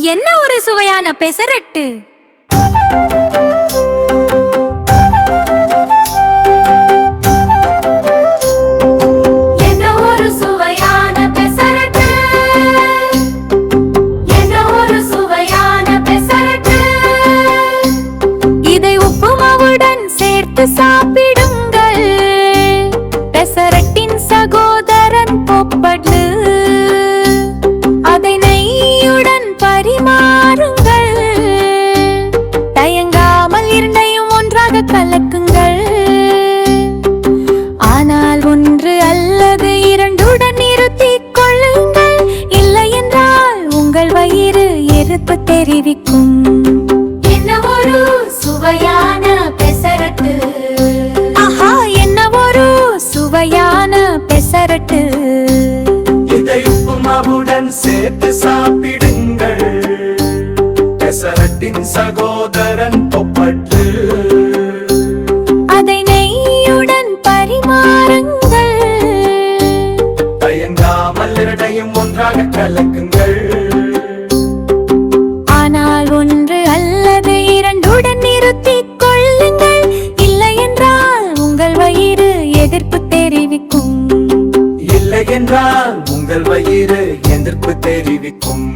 என்ன ஒரு சுவையான பெசரட்டு! இதை உப்புமாவுடன் சேர்த்து சாப்பிடுங்கள். பெசரட்டின் சகோதரன் பொப்பட்டு. அதை நெய்யுடன் பரிமாறுங்கள். தயங்காமல் இரண்டையும் ஒன்றாக கலக்குங்கள். ஆனால் ஒன்று அல்லது இரண்டுடன் நிறுத்திக் கொள்ளுங்கள். இல்லை என்றால் உங்கள் வயிறு எதிர்ப்பு தெரிவிக்கும். என்ன ஒரு சுவையான பெசரட்டு! ஆஹா, என்ன ஒரு சுவையான பெசரட்டு! இதை உப்புமாவுடன் சேர்த்து சாப்பிடுங்கள். பெசரட்டின் சகோதரன் பொப்பட்டு. அதை நெய்யுடன் பரிமாறுங்கள். தயங்காமல் இரண்டையும் ஒன்றாக கலக்குங்கள். ஆனால் ஒன்று அல்லது இரண்டுடன் நிறுத்திக் கொள்ளுங்கள். இல்லை என்றால் உங்கள் வயிறு எதிர்ப்பு தெரிவிக்கும். இல்லை என்றால் உங்கள் வயிறு எதிர்ப்பு தெரிவிக்கும்.